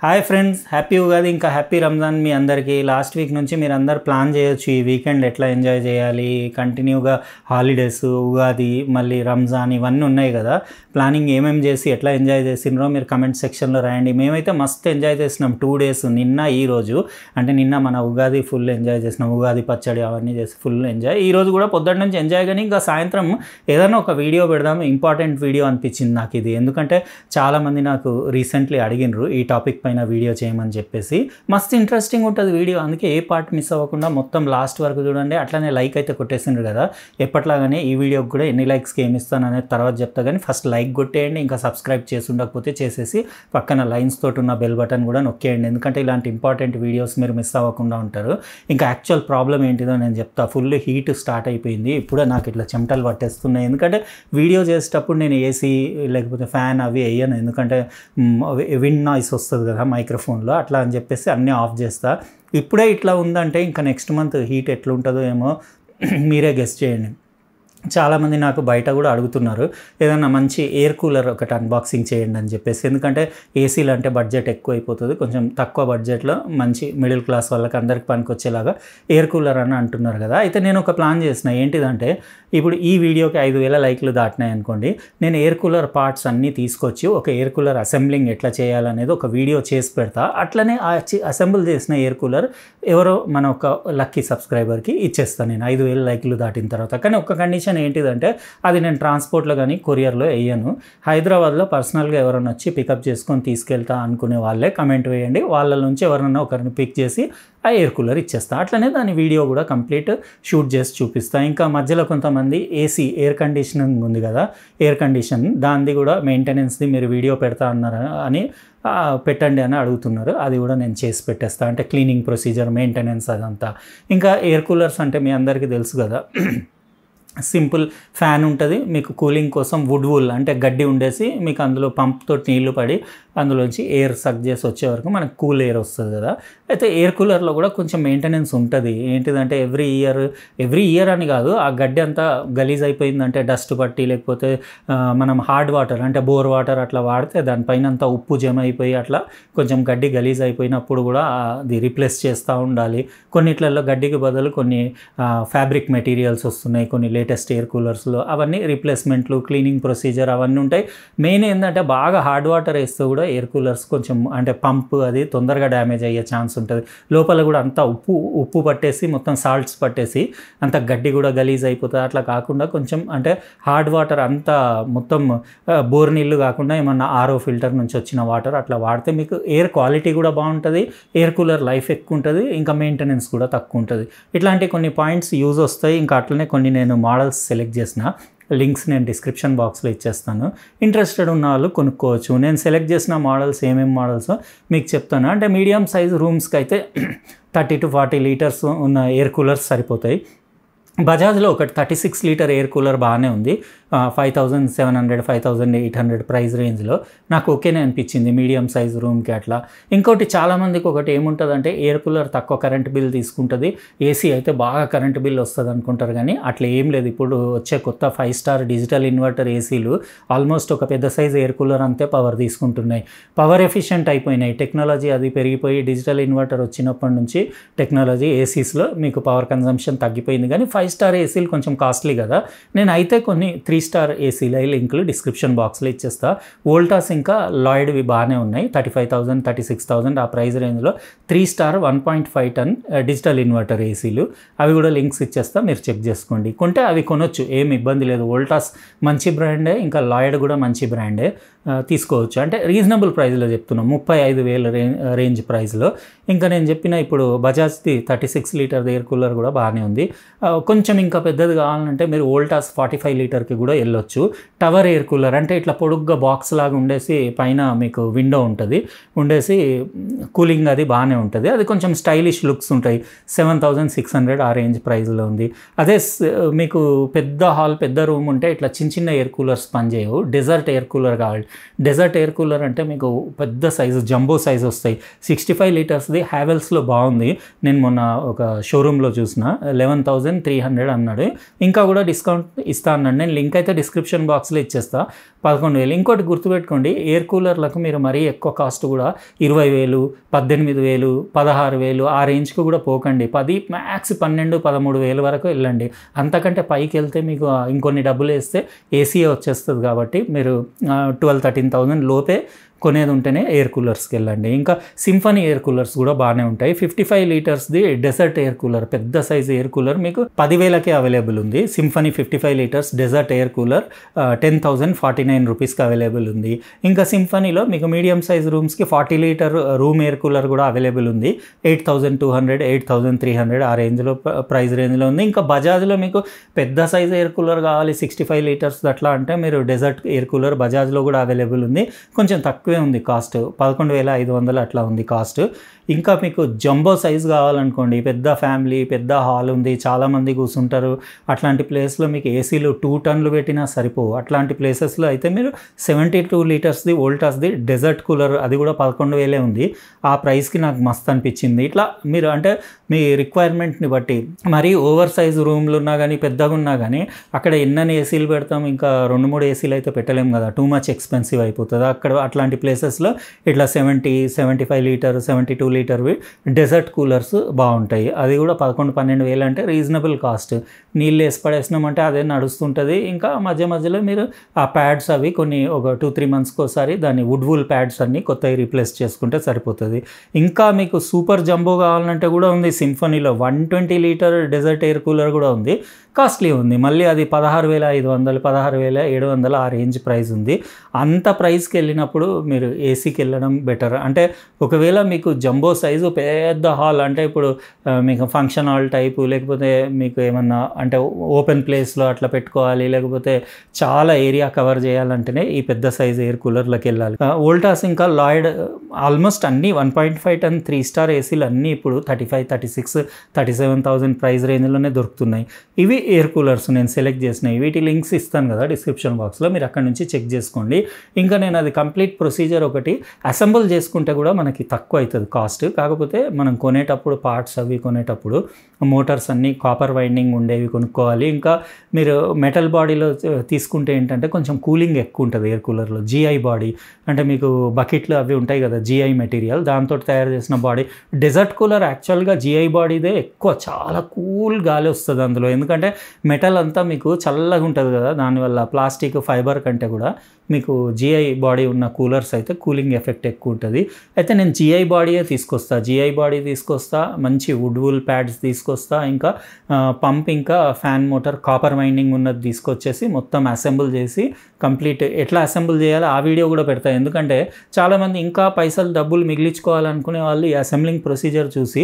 Hi friends, happy Ugadi ఇంకా happy Ramzan మీ అందరికీ. Last week నుంచి మీరు అందరు ప్లాన్ చేయొచ్చు ఈ వీకెండ్ ఎట్లా ఎంజాయ్ చేయాలి. కంటిన్యూగా హాలిడేస్, ఉగాది, మళ్ళీ రంజాన్ ఇవన్నీ ఉన్నాయి కదా. ప్లానింగ్ ఏమేమి చేసి ఎట్లా ఎంజాయ్ చేసినారో మీరు కమెంట్ సెక్షన్లో రాయండి. మేమైతే మస్తు ఎంజాయ్ చేసినాం 2 days, నిన్న ఈరోజు. అంటే నిన్న మన ఉగాది ఫుల్ ఎంజాయ్ చేసినాం, ఉగాది పచ్చడి అవన్నీ చేసి ఫుల్ ఎంజాయ్. ఈరోజు కూడా పొద్దున్న నుంచి ఎంజాయ్, కానీ ఇంకా సాయంత్రం ఏదైనా ఒక వీడియో పెడదాము, ఇంపార్టెంట్ వీడియో అనిపించింది నాకు ఇది. ఎందుకంటే చాలామంది నాకు రీసెంట్లీ అడిగినరు ఈ టాపిక్ పైన వీడియో చేయమని చెప్పేసి. మస్తు ఇంట్రెస్టింగ్ ఉంటుంది వీడియో, అందుకే ఏ పార్ట్ మిస్ అవ్వకుండా మొత్తం లాస్ట్ వరకు చూడండి. అట్లానే లైక్ అయితే కొట్టేసిండ్రు కదా, ఎప్పట్లాగానే ఈ వీడియోకి కూడా ఎన్ని లైక్స్కి ఏమి ఇస్తాను అనేది తర్వాత చెప్తా. కానీ ఫస్ట్ లైక్ కొట్టేయండి, ఇంకా సబ్స్క్రైబ్ చేసి ఉండకపోతే చేసేసి పక్కన లైన్స్ తోటి ఉన్న బెల్ బటన్ కూడా నొక్కేయండి. ఎందుకంటే ఇలాంటి ఇంపార్టెంట్ వీడియోస్ మీరు మిస్ అవ్వకుండా ఉంటారు. ఇంకా యాక్చువల్ ప్రాబ్లం ఏంటిదో నేను చెప్తా. ఫుల్ హీట్ స్టార్ట్ అయిపోయింది, ఇప్పుడే నాకు ఇట్లా చెమటలు పట్టేస్తున్నాయి. ఎందుకంటే వీడియో చేసేటప్పుడు నేను ఏసీ లేకపోతే ఫ్యాన్ అవి వేయను, ఎందుకంటే విండ్ నాయిస్ వస్తుంది కదా మైక్రోఫోన్లో, అట్లా అని చెప్పేసి అన్నీ ఆఫ్ చేస్తా. ఇప్పుడే ఇట్లా ఉందంటే ఇంకా నెక్స్ట్ మంత్ హీట్ ఎట్లుంటుందో ఏమో మీరే గెస్ చేయండి. చాలామంది నాకు బయట కూడా అడుగుతున్నారు ఏదన్నా మంచి ఎయిర్ కూలర్ ఒకటి అన్బాక్సింగ్ చేయండి అని చెప్పేసి. ఎందుకంటే ఏసీలు అంటే బడ్జెట్ ఎక్కువ అయిపోతుంది, కొంచెం తక్కువ బడ్జెట్లో మంచి మిడిల్ క్లాస్ వాళ్ళకి అందరికి పనికొచ్చేలాగా ఎయిర్ కూలర్ అని అంటున్నారు కదా. అయితే నేను ఒక ప్లాన్ చేసిన, ఏంటిదంటే ఇప్పుడు ఈ వీడియోకి 5,000 లైక్లు దాటినాయి అనుకోండి, నేను ఎయిర్ కూలర్ పార్ట్స్ అన్నీ తీసుకొచ్చి ఒక ఎయిర్ కూలర్ అసెంబ్లింగ్ ఎట్లా చేయాలనేది ఒక వీడియో చేసి పెడతా. అట్లనే అసెంబుల్ చేసిన ఎయిర్ కూలర్ ఎవరో మన ఒక లక్కీ సబ్స్క్రైబర్కి ఇచ్చేస్తాను నేను 5,000 లైక్లు దాటిన తర్వాత. కానీ ఒక కండిషన్ ఏంటిదంటే అది నేను ట్రాన్స్పోర్ట్లో కానీ కొరియర్లో వేయను. హైదరాబాద్లో పర్సనల్గా ఎవరైనా వచ్చి పికప్ చేసుకొని తీసుకెళ్తా అనుకునే వాళ్ళే కమెంట్ వేయండి, వాళ్ళ నుంచి ఎవరన్నా ఒకరిని పిక్ చేసి ఆ ఎయిర్ కూలర్ ఇచ్చేస్తా. అట్లనే దాని వీడియో కూడా కంప్లీట్ షూట్ చేసి చూపిస్తా. ఇంకా మధ్యలో కొంతమంది ఏసీ ఎయిర్ కండిషనింగ్ ఉంది కదా, ఎయిర్ కండిషన్ దానిది కూడా మెయింటెనెన్స్ది మీరు వీడియో పెడతా అన్నారు అని పెట్టండి అని అడుగుతున్నారు. అది కూడా నేను చేసి పెట్టేస్తా. అంటే క్లీనింగ్ ప్రొసీజర్, మెయింటెనెన్స్ అదంతా. ఇంకా ఎయిర్ కూలర్స్ అంటే మీ అందరికీ తెలుసు కదా, సింపుల్ ఫ్యాన్ ఉంటుంది, మీకు కూలింగ్ కోసం వుడ్ వూల్ అంటే గడ్డి ఉండేసి మీకు అందులో పంప్తో నీళ్లు పడి అందులోంచి ఎయిర్ సక్ చేసి వచ్చే వరకు మనకు కూల్ ఎయిర్ వస్తుంది కదా. అయితే ఎయిర్ కూలర్లో కూడా కొంచెం మెయింటెనెన్స్ ఉంటుంది. ఏంటిదంటే ఎవ్రీ ఇయర్ అని కాదు, ఆ గడ్డి అంతా గలీజ్ అయిపోయిందంటే డస్ట్ పట్టి లేకపోతే మనం హార్డ్ వాటర్ అంటే బోర్ వాటర్ అట్లా వాడితే దానిపైన అంతా ఉప్పు జమ అయిపోయి అట్లా కొంచెం గడ్డి గలీజ్ అయిపోయినప్పుడు కూడా అది రీప్లేస్ చేస్తూ ఉండాలి. కొన్నిట్లలో గడ్డికి బదులు కొన్ని ఫ్యాబ్రిక్ మెటీరియల్స్ వస్తున్నాయి కొన్ని లేటెస్ట్ ఎయిర్ కూలర్స్లో, అవన్నీ రీప్లేస్మెంట్లు, క్లీనింగ్ ప్రొసీజర్ అవన్నీ ఉంటాయి. మెయిన్ ఏంటంటే బాగా హార్డ్ వాటర్ వేస్తే కూడా ఎయిర్ కూలర్స్ కొంచెం అంటే పంప్ అది తొందరగా డ్యామేజ్ అయ్యే ఛాన్స్ ఉంటుంది. లోపల కూడా అంతా ఉప్పు పట్టేసి మొత్తం సాల్ట్స్ పట్టేసి అంత గడ్డి కూడా గలీజ్ అయిపోతుంది. అట్లా కాకుండా కొంచెం అంటే హార్డ్ వాటర్ అంతా మొత్తం బోర్ నీళ్ళు కాకుండా ఏమన్నా ఆర్ఓ ఫిల్టర్ నుంచి వచ్చిన వాటర్ అట్లా వాడితే మీకు ఎయిర్ క్వాలిటీ కూడా బాగుంటుంది, ఎయిర్ కూలర్ లైఫ్ ఎక్కువ ఉంటుంది, ఇంకా మెయింటెనెన్స్ కూడా తక్కువ ఉంటుంది. ఇట్లాంటి కొన్ని పాయింట్స్ యూజ్ వస్తాయి. ఇంకా అట్లనే కొన్ని నేను మోడల్స్ సెలెక్ట్ చేసిన, లింక్స్ నేను డిస్క్రిప్షన్ బాక్స్లో ఇచ్చేస్తాను. ఇంట్రెస్టెడ్ ఉన్న వాళ్ళు కొనుక్కోవచ్చు. నేను సెలెక్ట్ చేసిన మోడల్స్ ఏమేమి మోడల్స్ మీకు చెప్తాను. అంటే మీడియం సైజ్ రూమ్స్కి అయితే 30 to 40 లీటర్స్ ఉన్న ఎయిర్ కూలర్స్ సరిపోతాయి. బజాజ్లో ఒకటి 36 లీటర్ ఎయిర్ కూలర్ బాగానే ఉంది, 5,700 5,800 ప్రైస్ రేంజ్లో నాకు ఓకేనే అనిపించింది మీడియం సైజ్ రూమ్కి అట్లా. ఇంకోటి చాలామందికి ఒకటి ఏముంటుందంటే ఎయిర్ కూలర్ తక్కువ కరెంట్ బిల్ తీసుకుంటుంది, ఏసీ అయితే బాగా కరెంట్ బిల్ వస్తుంది అనుకుంటారు. కానీ అట్లా ఏం లేదు. ఇప్పుడు వచ్చే కొత్త 5 స్టార్ డిజిటల్ ఇన్వర్టర్ ఏసీలు ఆల్మోస్ట్ ఒక పెద్ద సైజ్ ఎయిర్ కూలర్ అంతే పవర్ తీసుకుంటున్నాయి. పవర్ ఎఫిషియెంట్ అయిపోయినాయి, టెక్నాలజీ అది పెరిగిపోయి డిజిటల్ ఇన్వర్టర్ వచ్చినప్పటి నుంచి టెక్నాలజీ ఏసీస్లో మీకు పవర్ కన్జంప్షన్ తగ్గిపోయింది. కానీ 5 స్టార్ ఏసీలు కొంచెం కాస్ట్లీ కదా. నేను అయితే కొన్ని 3 స్టార్ ఏసీల లింకులు డిస్క్రిప్షన్ బాక్స్లో ఇచ్చేస్తా. వోల్టాస్ ఇంకా లాయిడ్వి బాగానే ఉన్నాయి, 35,000 36,000 ఆ ప్రైస్ రేంజ్లో 3 స్టార్ 1.5 టన్ డిజిటల్ ఇన్వర్టర్ ఏసీలు, అవి కూడా లింక్స్ ఇచ్చేస్తా, మీరు చెక్ చేసుకోండి. కొంటే అవి కొనొచ్చు, ఏమి ఇబ్బంది లేదు. వోల్టాస్ మంచి బ్రాండే, ఇంకా లాయిడ్ కూడా మంచి బ్రాండే, తీసుకోవచ్చు. అంటే రీజనబుల్ ప్రైస్లో చెప్తున్నాం, 35,000 రేంజ్ ప్రైస్లో. ఇంకా నేను చెప్పిన ఇప్పుడు బజాజ్ది 36 లీటర్ ఎయిర్ కూలర్ కూడా బాగానే ఉంది. కొంచెం ఇంకా పెద్దది కావాలంటే మీరు వోల్టాస్ 45 లీటర్కి కూడా వెళ్ళొచ్చు. టవర్ ఎయిర్ కూలర్ అంటే ఇట్లా పొడుగ్గా బాక్స్ లాగా ఉండేసి పైన మీకు విండో ఉంటుంది, ఉండేసి కూలింగ్ అది బాగానే ఉంటుంది. అది కొంచెం స్టైలిష్ లుక్స్ ఉంటాయి. 7,600 ఆ రేంజ్ ప్రైస్లో ఉంది. అదే మీకు పెద్ద హాల్ పెద్ద రూమ్ ఉంటే ఇట్లా చిన్న చిన్న ఎయిర్ కూలర్స్ పనిచేయవు, డెజర్ట్ ఎయిర్ కూలర్ కావాలి. డెజర్ట్ ఎయిర్ కూలర్ అంటే మీకు పెద్ద సైజు జంబో సైజ్ వస్తాయి. 65 లీటర్స్ది హ్యావెల్స్లో బాగుంది. నేను మొన్న ఒక షోరూంలో చూసిన 11,300 అన్నాడు. ఇంకా కూడా డిస్కౌంట్ ఇస్తా అన్నాడు. నేను లింక్ అయితే డిస్క్రిప్షన్ బాక్స్లో ఇచ్చేస్తా. 11,000. ఇంకోటి గుర్తుపెట్టుకోండి, ఎయిర్ కూలర్లకు మీరు మరీ ఎక్కువ కాస్ట్ కూడా 20,000, 18,000, 16,000 ఆ రేంజ్కి కూడా పోకండి. 10 మ్యాక్స్ 12, 13,000 వరకు వెళ్ళండి. అంతకంటే పైకి వెళ్తే మీకు ఇంకొన్ని డబ్బులు వేస్తే ఏసీఏ వచ్చేస్తుంది. కాబట్టి మీరు 12,000-13,000 లోపే కొనేది ఉంటేనే ఎయిర్ కూలర్స్కి వెళ్ళండి. ఇంకా సింఫనీ ఎయిర్ కూలర్స్ కూడా బాగానే ఉంటాయి. 55 లీటర్స్ది డెజర్ట్ ఎయిర్ కూలర్, పెద్ద సైజు ఎయిర్ కూలర్ మీకు 10,000కే అవైలబుల్ ఉంది. Symphony 55 litres desert air cooler 10,049 రూపీస్కి అవైలబుల్ ఉంది. ఇంకా సింఫనీలో మీకు మీడియం సైజ్ రూమ్స్కి 40 లీటర్ రూమ్ ఎయిర్ కూలర్ కూడా అవైలబుల్ ఉంది. 8,200, 8,300 ఆ రేంజ్లో ప్రైస్ రేంజ్లో ఉంది. ఇంకా బజాజ్లో మీకు పెద్ద సైజ్ ఎయిర్ కూలర్ కావాలి 65 లీటర్స్ అట్లా అంటే మీరు డెజర్ట్ ఎయిర్ కూలర్ బజాజ్లో కూడా అవైలబుల్ ఉంది. కొంచెం తక్కువే ఉంది కాస్ట్, 11,500 అట్లా ఉంది కాస్ట్. ఇంకా మీకు జంబో సైజ్ కావాలనుకోండి, పెద్ద ఫ్యామిలీ, పెద్ద హాల్ ఉంది, చాలామంది కూర్చుంటారు, అట్లాంటి ప్లేస్లో మీకు ఏసీలు 2 టన్నులు పెట్టినా సరిపోవు. అట్లాంటి ప్లేసెస్లో అయితే మీరు 72 లీటర్స్ది వోల్టాస్ది డెజర్ట్ కూలర్ అది కూడా 11,000 ఉంది. ఆ ప్రైస్కి నాకు మస్తు అనిపించింది. ఇట్లా మీరు అంటే మీ రిక్వైర్మెంట్ని బట్టి మరీ ఓవర్ సైజ్ రూమ్లు ఉన్నా కానీ పెద్దగా ఉన్నా కానీ అక్కడ ఎన్నని ఏసీలు పెడతాం, ఇంకా 2-3 ఏసీలు అయితే పెట్టలేము కదా, టూ మచ్ ఎక్స్పెన్సివ్ అయిపోతుంది. అక్కడ అట్లాంటి ప్లేసెస్లో ఇట్లా 70, 75 లీటర్, 72 లీటర్వి డెజర్ట్ కూలర్స్ బాగుంటాయి. అది కూడా 11-12,000 అంటే రీజనబుల్ కాస్ట్. నీళ్ళు వేసి పడేసినామంటే అదే నడుస్తుంటుంది. ఇంకా మధ్య మధ్యలో మీరు ఆ ప్యాడ్స్ అవి కొన్ని ఒక 2-3 మంత్స్కి ఒకసారి దాన్ని వుడ్ ప్యాడ్స్ అన్ని కొత్తవి రీప్లేస్ చేసుకుంటే సరిపోతుంది. ఇంకా మీకు సూపర్ జంబో కావాలంటే కూడా ఉంది. సింఫనీలో 120 లీటర్ డెజర్ట్ ఎయిర్ కూలర్ కూడా ఉంది. కాస్ట్లీ ఉంది. మళ్ళీ అది 16,500, 16,700 ఆ రేంజ్ ప్రైస్ ఉంది. అంత ప్రైస్కి వెళ్ళినప్పుడు మీరు ఏసీకి వెళ్ళడం బెటర్. అంటే ఒకవేళ మీకు జంబో సైజు పెద్ద హాల్ అంటే ఇప్పుడు మీకు ఫంక్షన్ హాల్ టైపు, లేకపోతే మీకు ఏమన్నా అంటే ఓపెన్ ప్లేస్లో అట్లా పెట్టుకోవాలి, లేకపోతే చాలా ఏరియా కవర్ చేయాలంటేనే ఈ పెద్ద సైజు ఎయిర్ కూలర్లోకి వెళ్ళాలి. వోల్టాస్ ఇంకా లాయిడ్ ఆల్మోస్ట్ అన్నీ 1.5 టన్ 3 స్టార్ ఏసీలు అన్నీ ఇప్పుడు 35, 36, 37,000 ప్రైస్ రేంజ్లోనే దొరుకుతున్నాయి. ఇవి ఎయిర్ కూలర్స్ నేను సెలెక్ట్ చేసినాయి. వీటి లింక్స్ ఇస్తాను కదా డిస్క్రిప్షన్ బాక్స్లో, మీరు అక్కడ నుంచి చెక్ చేసుకోండి. ఇంకా నేను అది కంప్లీట్ ప్రొసీజర్ ఒకటి అసెంబుల్ చేసుకుంటే కూడా మనకి తక్కువ అవుతుంది కాస్ట్. కాకపోతే మనం కొనేటప్పుడు పార్ట్స్ అవి కొనేటప్పుడు మోటార్స్ అన్నీ కాపర్ వైండింగ్ ఉండేవి కొనుక్కోవాలి. ఇంకా మీరు మెటల్ బాడీలో తీసుకుంటే ఏంటంటే కొంచెం కూలింగ్ ఎక్కువ ఉంటుంది ఎయిర్ కూలర్లో. జిఐ బాడీ అంటే మీకు బకెట్లు అవి ఉంటాయి కదా, జిఐ మెటీరియల్, దాంతో తయారు చేసిన బాడీ. డెజర్ట్ కూలర్ యాక్చువల్గా జిఐ బాడీదే ఎక్కువ, చాలా కూల్ గాలి వస్తుంది అందులో. ఎందుకంటే మెటల్ అంతా మీకు చల్లగా ఉంటుంది కదా, దానివల్ల ప్లాస్టిక్ ఫైబర్ కంటే కూడా మీకు జిఐ బాడీ ఉన్న కూలర్స్ అయితే కూలింగ్ ఎఫెక్ట్ ఎక్కువ ఉంటుంది. అయితే నేను జిఐ బాడీయే తీసుకొస్తా, మంచి వుడ్ ప్యాడ్స్ తీసుకొస్తా, ఇంకా పంప్, ఇంకా ఫ్యాన్ మోటార్ కాపర్ వైండింగ్ ఉన్నది తీసుకొచ్చేసి మొత్తం అసెంబుల్ చేసి కంప్లీట్ ఎట్లా అసెంబుల్ చేయాలో ఆ వీడియో కూడా పెడతా. ఎందుకంటే చాలామంది ఇంకా డబ్బులు మిగిలించుకోవాలనుకునే వాళ్ళు ఈ అసెంబ్లింగ్ ప్రొసీజర్ చూసి,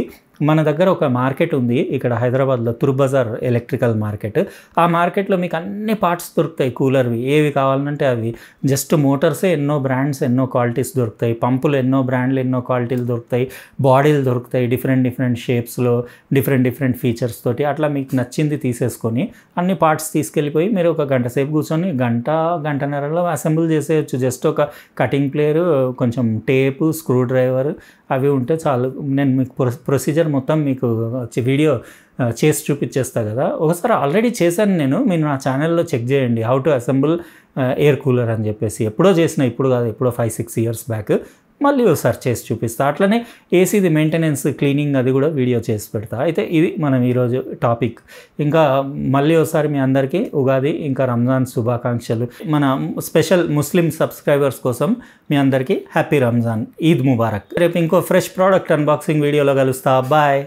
మన దగ్గర ఒక మార్కెట్ ఉంది ఇక్కడ హైదరాబాద్లో, తుర్బజార్ ఎలక్ట్రికల్ మార్కెట్. ఆ మార్కెట్లో మీకు అన్ని పార్ట్స్ దొరుకుతాయి కూలర్వి, ఏవి కావాలంటే అవి. జస్ట్ మోటార్సే ఎన్నో బ్రాండ్స్, ఎన్నో క్వాలిటీస్ దొరుకుతాయి. పంపులు ఎన్నో బ్రాండ్లు, ఎన్నో క్వాలిటీలు దొరుకుతాయి. బాడీలు దొరుకుతాయి డిఫరెంట్ షేప్స్లో, డిఫరెంట్ ఫీచర్స్ తోటి. అట్లా మీకు నచ్చింది తీసేసుకొని అన్ని పార్ట్స్ తీసుకెళ్ళిపోయి మీరు ఒక గంట సేపు కూర్చొని గంటన్నరలో అసెంబుల్ చేసేయచ్చు. జస్ట్ ఒక కటింగ్ ప్లేయరు, కొంచెం టేపు, స్క్రూ డ్రైవర్ అవి ఉంటే చాలు. నేను మీకు ప్రొసీజర్ మొత్తం మీకు వీడియో చేసి చూపించేస్తా కదా. ఒకసారి ఆల్రెడీ చేశాను నేను, మీరు నా ఛానల్లో చెక్ చేయండి, how to assemble air cooler అని చెప్పేసి. ఎప్పుడో చేసిన, ఇప్పుడు కాదు, ఎప్పుడో 5-6 ఇయర్స్ బ్యాక్. మళ్ళీ ఒకసారి చేసి చూపిస్తా. అట్లనే ఏసీది మెయింటెనెన్స్, క్లీనింగ్ అది కూడా వీడియో చేసి పెడతా. అయితే ఇది మనం ఈరోజు టాపిక్. ఇంకా మళ్ళీ ఒకసారి మీ అందరికీ ఉగాది ఇంకా రంజాన్ శుభాకాంక్షలు. మన స్పెషల్ ముస్లిం సబ్స్క్రైబర్స్ కోసం మీ అందరికీ హ్యాపీ రంజాన్, ఈద్ ముబారక్. రేపు ఇంకో ఫ్రెష్ ప్రోడక్ట్ అన్బాక్సింగ్ వీడియోలో కలుస్తా. బాయ్.